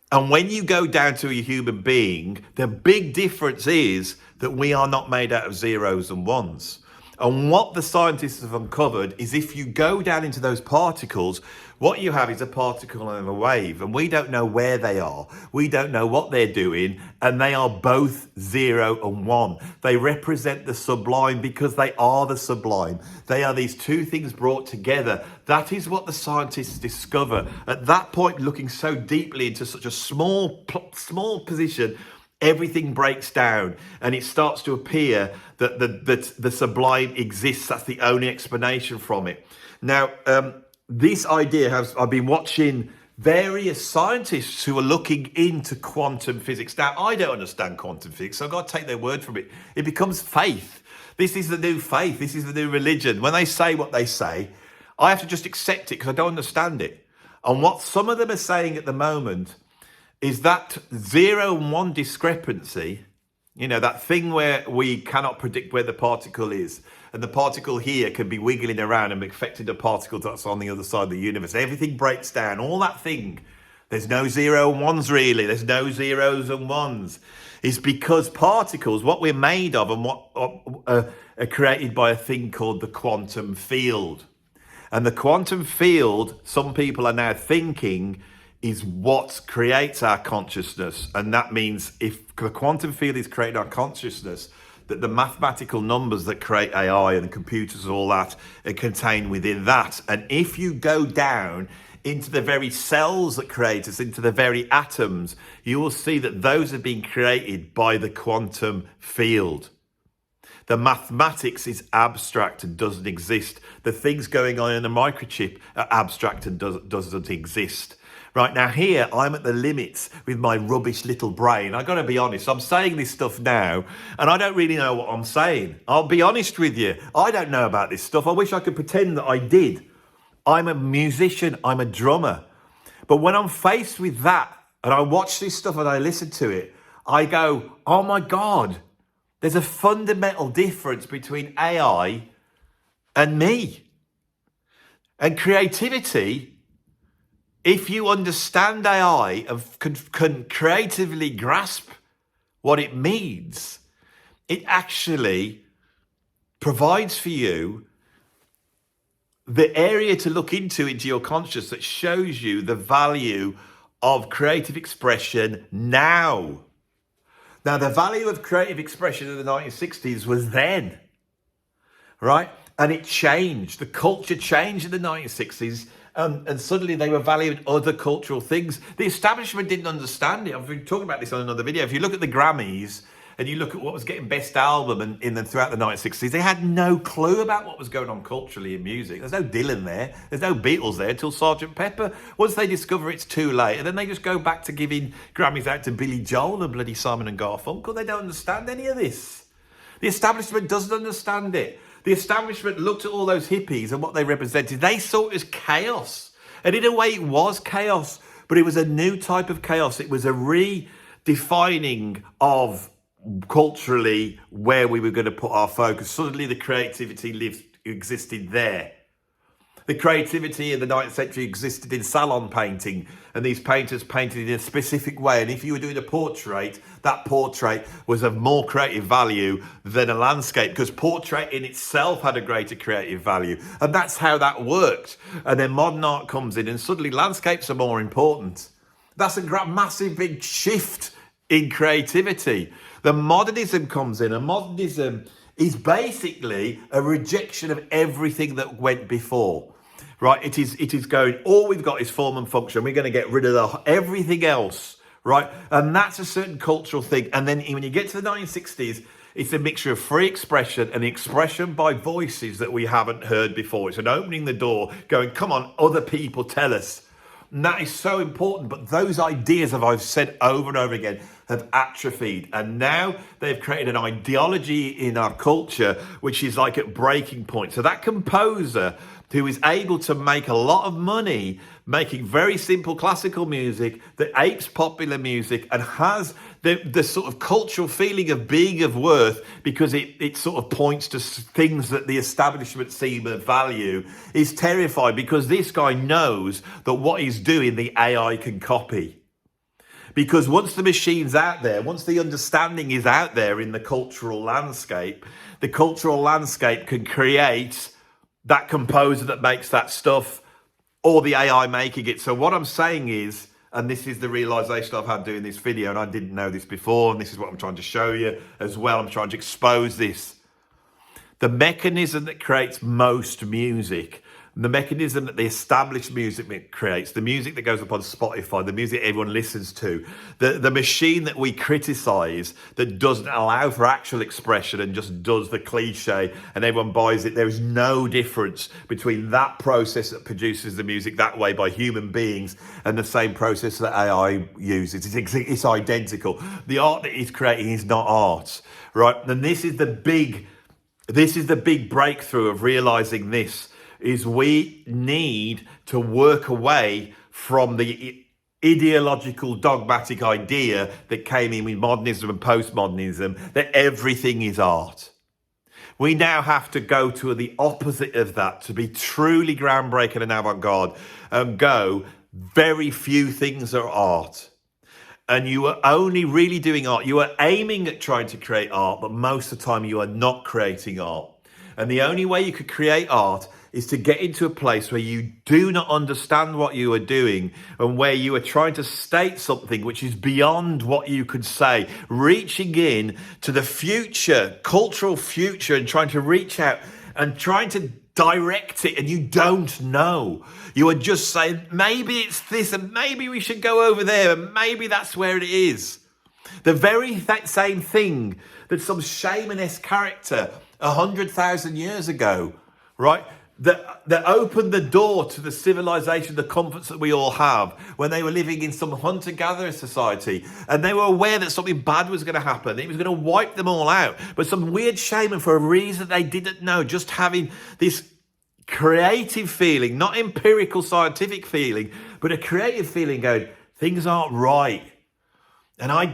And when you go down to a human being, the big difference is that we are not made out of zeros and ones. And what the scientists have uncovered is if you go down into those particles, what you have is a particle and a wave, and we don't know where they are. We don't know what they're doing, and they are both 0 and 1. They represent the sublime because they are the sublime. They are these two things brought together. That is what the scientists discover. At that point, looking so deeply into such a small position, everything breaks down and it starts to appear that the sublime exists. That's the only explanation from it. Now, this idea I've been watching various scientists who are looking into quantum physics. Now, I don't understand quantum physics, so I've got to take their word from it. It becomes faith. This is the new faith. This is the new religion. When they say what they say, I have to just accept it because I don't understand it. And what some of them are saying at the moment is that 0 and 1 discrepancy, you know, that thing where we cannot predict where the particle is, and the particle here can be wiggling around and affecting the particle that's on the other side of the universe. Everything breaks down, all that thing. There's no 0 and 1s really. There's no zeros and ones. It's because particles, what we're made of and what are created by a thing called the quantum field. And the quantum field, some people are now thinking, is what creates our consciousness. And that means if the quantum field is creating our consciousness, that the mathematical numbers that create AI and the computers and all that are contained within that. And if you go down into the very cells that create us, into the very atoms, you will see that those have been created by the quantum field. The mathematics is abstract and doesn't exist. The things going on in a microchip are abstract and doesn't exist. Right now here, I'm at the limits with my rubbish little brain. I got to be honest, I'm saying this stuff now and I don't really know what I'm saying. I'll be honest with you. I don't know about this stuff. I wish I could pretend that I did. I'm a musician, I'm a drummer. But when I'm faced with that and I watch this stuff and I listen to it, I go, oh my God, there's a fundamental difference between AI and me. And creativity, if you understand AI and can creatively grasp what it means, it actually provides for you the area to look into your conscious that shows you the value of creative expression now. Now, the value of creative expression in the 1960s was then, right? And it changed. The culture changed in the 1960s. And suddenly they were valuing other cultural things. The establishment didn't understand it. I've been talking about this on another video. If you look at the Grammys and you look at what was getting best album throughout the 1960s, they had no clue about what was going on culturally in music. There's no Dylan there. There's no Beatles there until Sgt. Pepper. Once they discover it's too late, and then they just go back to giving Grammys out to Billy Joel and bloody Simon and Garfunkel. They don't understand any of this. The establishment doesn't understand it. The establishment looked at all those hippies and what they represented. They saw it as chaos. And in a way, it was chaos, but it was a new type of chaos. It was a redefining of culturally where we were going to put our focus. Suddenly, the creativity existed there. The creativity in the 19th century existed in salon painting, and these painters painted in a specific way. And if you were doing a portrait, that portrait was of more creative value than a landscape, because portrait in itself had a greater creative value. And that's how that worked. And then modern art comes in, and suddenly landscapes are more important. That's a massive big shift in creativity. The modernism comes in, and modernism is basically a rejection of everything that went before. Right, it is going, all we've got is form and function. We're going to get rid of everything else, right? And that's a certain cultural thing. And then when you get to the 1960s, it's a mixture of free expression and expression by voices that we haven't heard before. It's an opening the door, going, come on, other people tell us. And that is so important. But those ideas, as I've said over and over again, have atrophied. And now they've created an ideology in our culture, which is like at breaking point. So that composer who is able to make a lot of money making very simple classical music that apes popular music and has the sort of cultural feeling of being of worth because it sort of points to things that the establishment seem of value, is terrified, because this guy knows that what he's doing the AI can copy. Because once the machine's out there, once the understanding is out there in the cultural landscape can create that composer that makes that stuff, or the AI making it. So what I'm saying is, and this is the realization I've had doing this video, and I didn't know this before, and this is what I'm trying to show you as well. I'm trying to expose this. The mechanism that creates most music, the mechanism that the established music creates, the music that goes up on Spotify, the music everyone listens to, the machine that we criticize that doesn't allow for actual expression and just does the cliche and everyone buys it. There is no difference between that process that produces the music that way by human beings and the same process that AI uses. It's identical. The art that he's creating is not art, right? And this is the big breakthrough of realizing this. Is we need to work away from the ideological dogmatic idea that came in with modernism and postmodernism that everything is art. We now have to go to the opposite of that to be truly groundbreaking and avant-garde and go, very few things are art. And you are only really doing art. You are aiming at trying to create art, but most of the time you are not creating art. And the only way you could create art is to get into a place where you do not understand what you are doing and where you are trying to state something which is beyond what you could say, reaching in to the future, cultural future, and trying to reach out and trying to direct it and you don't know. You are just saying, maybe it's this and maybe we should go over there and maybe that's where it is. The very same thing that some shaman-esque character 100,000 years ago, right, that opened the door to the civilization, the comforts that we all have when they were living in some hunter-gatherer society, and they were aware that something bad was going to happen. It was going to wipe them all out. But some weird shaman, for a reason they didn't know, just having this creative feeling, not empirical scientific feeling, but a creative feeling going, things aren't right. And I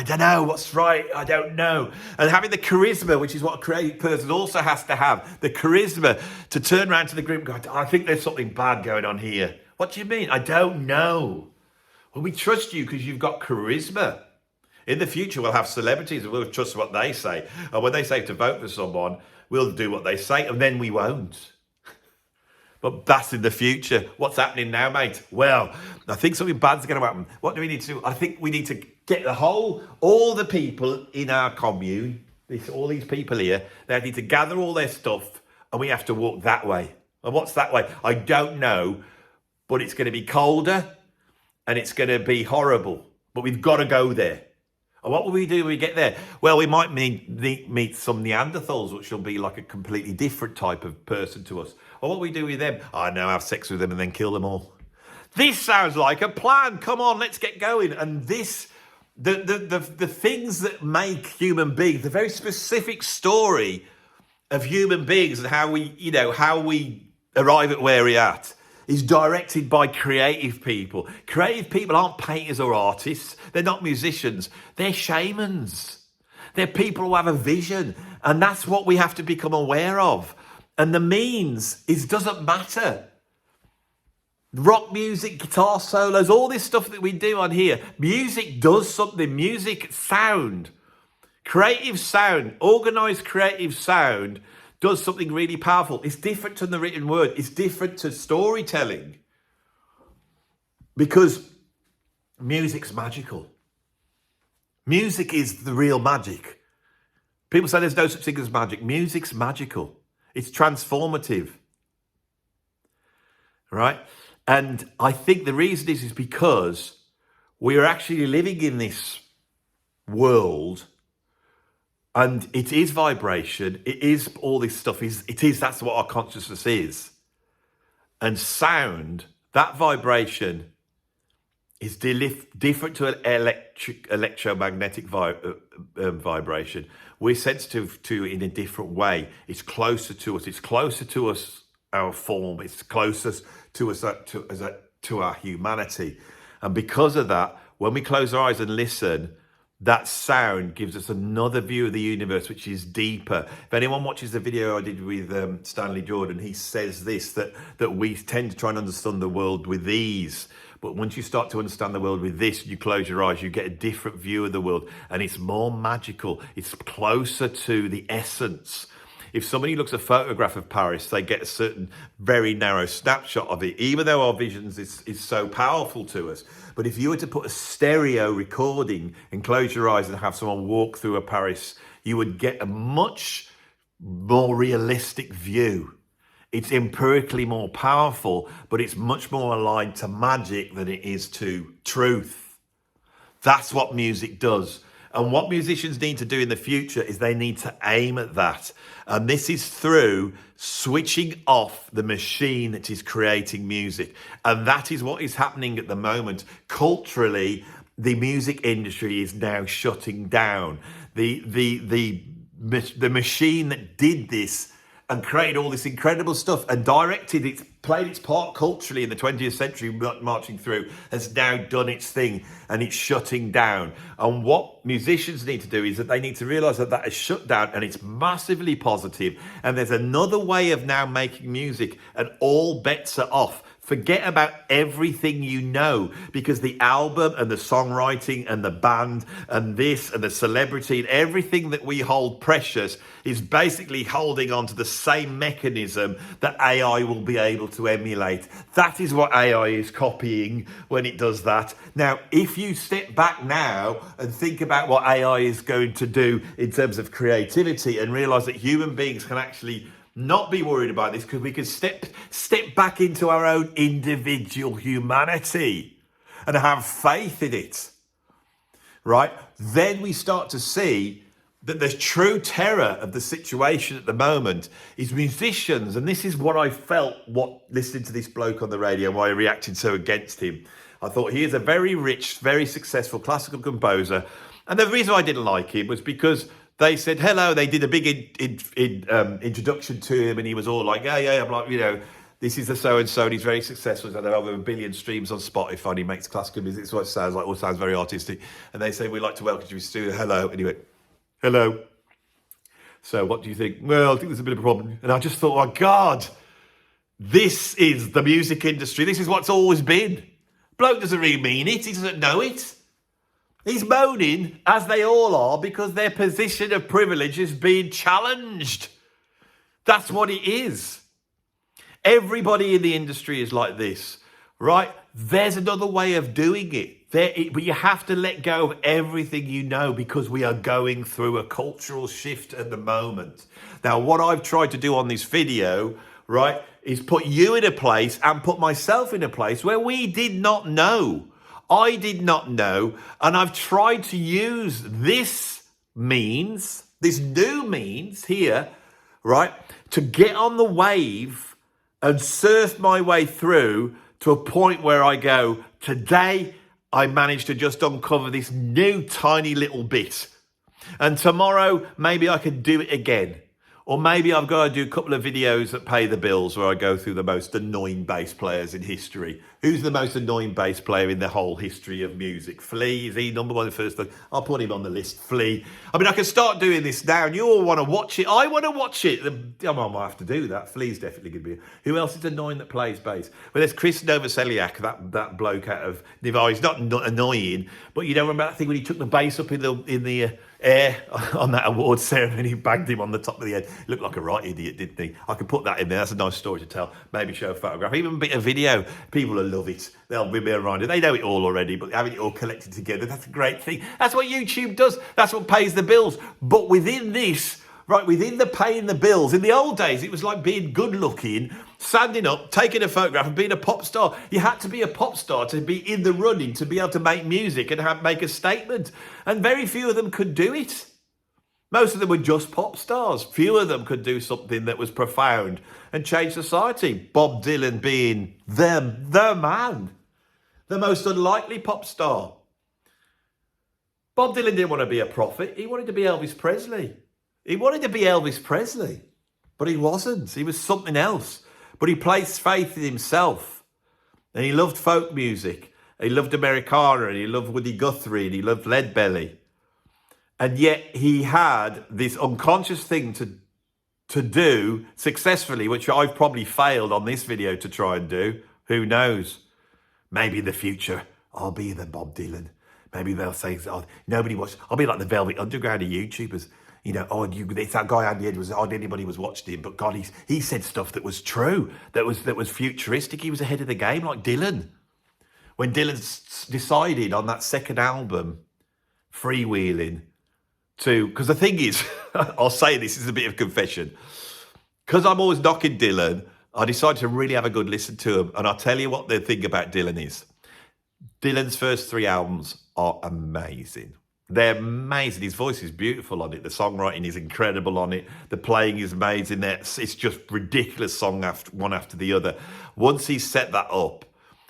don't know what's right. I don't know. And having the charisma, which is what a creative person also has to have, the charisma to turn around to the group and go, I think there's something bad going on here. What do you mean? I don't know. Well, we trust you because you've got charisma. In the future, we'll have celebrities and we'll trust what they say. And when they say to vote for someone, we'll do what they say and then we won't. But that's in the future. What's happening now, mate? Well, I think something bad's going to happen. What do we need to do? I think we need to get all the people in our commune, all these people here, they need to gather all their stuff and we have to walk that way. And what's that way? I don't know, but it's going to be colder and it's going to be horrible. But we've got to go there. And what will we do when we get there? Well, we might meet some Neanderthals, which will be like a completely different type of person to us. Or what we do with them? I know, have sex with them and then kill them all. This sounds like a plan. Come on, let's get going. And this, the things that make human beings, the very specific story of human beings and how we arrive at where we're at, is directed by creative people. Creative people aren't painters or artists. They're not musicians. They're shamans. They're people who have a vision. And that's what we have to become aware of. And the means doesn't matter. Rock music, guitar solos, all this stuff that we do on here. Music does something. Music, sound, creative sound, organized creative sound does something really powerful. It's different to the written word. It's different to storytelling. Because music's magical. Music is the real magic. People say there's no such thing as magic. Music's magical. It's transformative. Right? And I think the reason is because we're actually living in this world. And it is vibration. It is all this stuff. That's what our consciousness is. And sound, that vibration is different to an electromagnetic vibration. We're sensitive to it in a different way. It's closer to us. It's closer to us, our form. It's closest to us, to our humanity. And because of that, when we close our eyes and listen, that sound gives us another view of the universe, which is deeper. If anyone watches the video I did with Stanley Jordan, he says this, that we tend to try and understand the world with ease. But once you start to understand the world with this, you close your eyes, you get a different view of the world. And it's more magical. It's closer to the essence. If somebody looks at a photograph of Paris, they get a certain very narrow snapshot of it, even though our visions is so powerful to us. But if you were to put a stereo recording and close your eyes and have someone walk through a Paris, you would get a much more realistic view. It's empirically more powerful, but it's much more aligned to magic than it is to truth. That's what music does. And what musicians need to do in the future is they need to aim at that. And this is through switching off the machine that is creating music. And that is what is happening at the moment. Culturally, the music industry is now shutting down. The machine that did this and created all this incredible stuff and played its part culturally in the 20th century marching through, has now done its thing and it's shutting down. And what musicians need to do is that they need to realize that is shut down and it's massively positive. And there's another way of now making music and all bets are off. Forget about everything you know, because the album and the songwriting and the band and this and the celebrity and everything that we hold precious is basically holding on to the same mechanism that AI will be able to emulate. That is what AI is copying when it does that. Now, if you step back now and think about what AI is going to do in terms of creativity and realize that human beings can actually not be worried about this, because we can step back into our own individual humanity and have faith in it, right? Then we start to see that the true terror of the situation at the moment is musicians. And this is what I felt listening to this bloke on the radio, why I reacted so against him. I thought he is a very rich, very successful classical composer. And the reason I didn't like him was because they said hello. They did a big introduction to him, and he was all like, yeah. I'm like, this is the so-and-so, and he's very successful. He's had over 1 billion streams on Spotify, and he makes classical music. That's what it sounds like. All sounds very artistic. And they say, we'd like to welcome you to the studio. Hello. And he went, hello. So what do you think? Well, I think there's a bit of a problem. And I just thought, oh, God, this is the music industry. This is what's always been. Bloke doesn't really mean it. He doesn't know it. He's moaning, as they all are, because their position of privilege is being challenged. That's what it is. Everybody in the industry is like this, right? There's another way of doing it. But you have to let go of everything you know, because we are going through a cultural shift at the moment. Now, what I've tried to do on this video, right, is put you in a place and put myself in a place where we did not know. I did not know. And I've tried to use this means, this new means here, right, to get on the wave and surf my way through to a point where I go, today I managed to just uncover this new tiny little bit. And tomorrow, maybe I can do it again. Or maybe I've got to do a couple of videos that pay the bills where I go through the most annoying bass players in history. Who's the most annoying bass player in the whole history of music? Flea, is he number one the first thing? I'll put him on the list, Flea. I mean, I can start doing this now and you all want to watch it. I want to watch it. I might have to do that. Flea's definitely going to be. Who else is annoying that plays bass? Well, there's Chris Novoselic, that bloke out of Nivea. He's not annoying, but you don't remember that thing when he took the bass up in the air on that award ceremony, he banged him on the top of the head. He looked like a right idiot, didn't he? I could put that in there. That's a nice story to tell. Maybe show a photograph, even a bit of video. People will love it. They'll be around it. They know it all already, but having it all collected together, that's a great thing. That's what YouTube does. That's what pays the bills. But within this, right, within the paying the bills, in the old days, it was like being good looking, standing up, taking a photograph and being a pop star. You had to be a pop star to be in the running, to be able to make music and make a statement. And very few of them could do it. Most of them were just pop stars. Few of them could do something that was profound and change society. Bob Dylan being the man, the most unlikely pop star. Bob Dylan didn't want to be a prophet. He wanted to be Elvis Presley. He wanted to be Elvis Presley, but he wasn't. He was something else. But he placed faith in himself. And he loved folk music. He loved Americana, and he loved Woody Guthrie, and he loved Leadbelly. And yet he had this unconscious thing to do successfully, which I've probably failed on this video to try and do. Who knows? Maybe in the future, I'll be the Bob Dylan. Maybe they'll say, oh, nobody watched. I'll be like the Velvet Underground of YouTubers. You know, it's that guy Andy Edwards. Anybody was watching him, but God, he said stuff that was true, that was futuristic. He was ahead of the game, like Dylan. When Dylan decided on that second album, Freewheeling, because the thing is, I'll say this is a bit of confession, because I'm always knocking Dylan, I decided to really have a good listen to him, and I'll tell you what the thing about Dylan is. Dylan's first 3 albums are amazing. They're amazing. His voice is beautiful on it. The songwriting is incredible on it. The playing is amazing. It's just ridiculous song one after the other. Once he's set that up,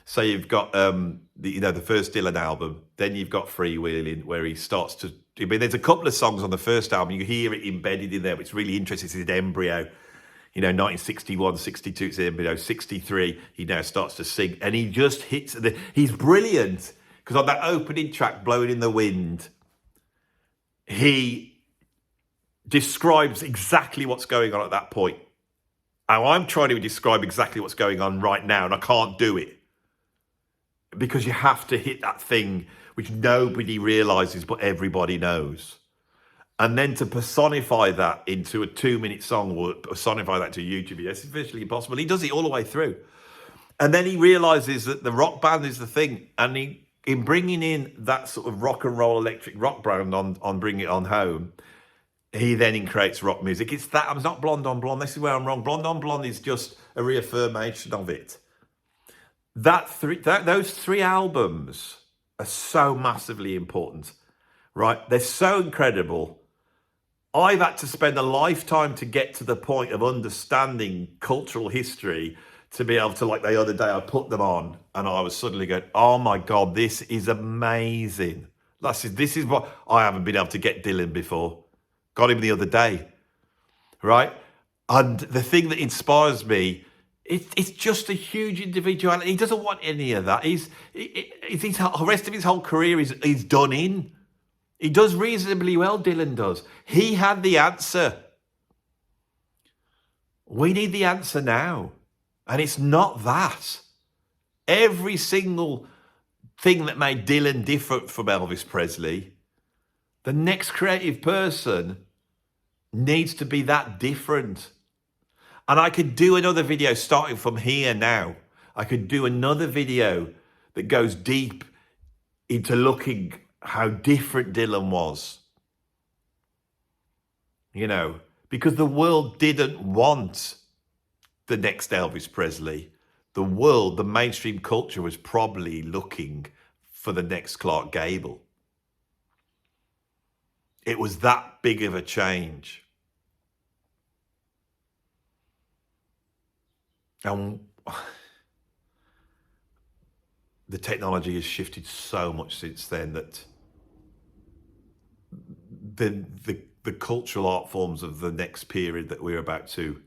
so you've got the first Dylan album, then you've got Freewheeling, where he starts to. I mean, there's a couple of songs on the first album. You hear it embedded in there. It's really interesting. It's an embryo. 1961, 62, it's an embryo. 63, he now starts to sing, and he just hits. He's brilliant, because on that opening track, Blowing in the Wind, he describes exactly what's going on at that point. Now, I'm trying to describe exactly what's going on right now, and I can't do it. Because you have to hit that thing which nobody realizes, but everybody knows. And then to personify that into a 2-minute song, or personify that to a YouTube video, it's virtually impossible. He does it all the way through. And then he realizes that the rock band is the thing. And in bringing in that sort of rock and roll electric rock brand on Bring It On Home, he then creates rock music. It's that, it's not Blonde on Blonde. This is where I'm wrong. Blonde on Blonde is just a reaffirmation of it. Those three albums are so massively important, right? They're so incredible. I've had to spend a lifetime to get to the point of understanding cultural history to be able to, like the other day, I put them on and I was suddenly going, oh my God, this is amazing. This is what I haven't been able to get Dylan before. Got him the other day, right? And the thing that inspires me, it's just a huge individuality. He doesn't want any of that. The rest of his whole career is done in. He does reasonably well, Dylan does. He had the answer. We need the answer now. And it's not that. Every single thing that made Dylan different from Elvis Presley, the next creative person needs to be that different. And I could do another video starting from here now. I could do another video that goes deep into looking how different Dylan was. You know, because the world didn't want the next Elvis Presley. The world, the mainstream culture was probably looking for the next Clark Gable. It was that big of a change. And the technology has shifted so much since then that the cultural art forms of the next period that we're about to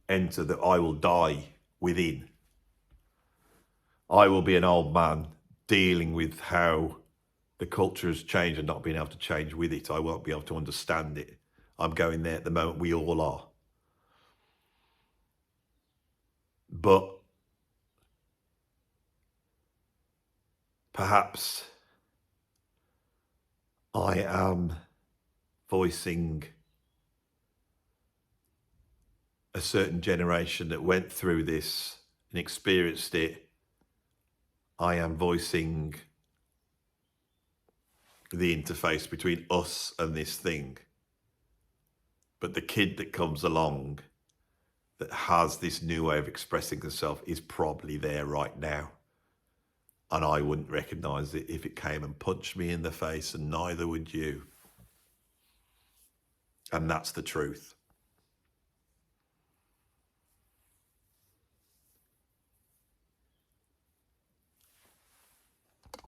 enter, that I will die within. I will be an old man dealing with how the culture has changed and not being able to change with it. I won't be able to understand it. I'm going there at the moment. We all are. But perhaps I am voicing a certain generation that went through this and experienced it. I am voicing the interface between us and this thing. But the kid that comes along that has this new way of expressing themselves is probably there right now. And I wouldn't recognize it if it came and punched me in the face, and neither would you. And that's the truth.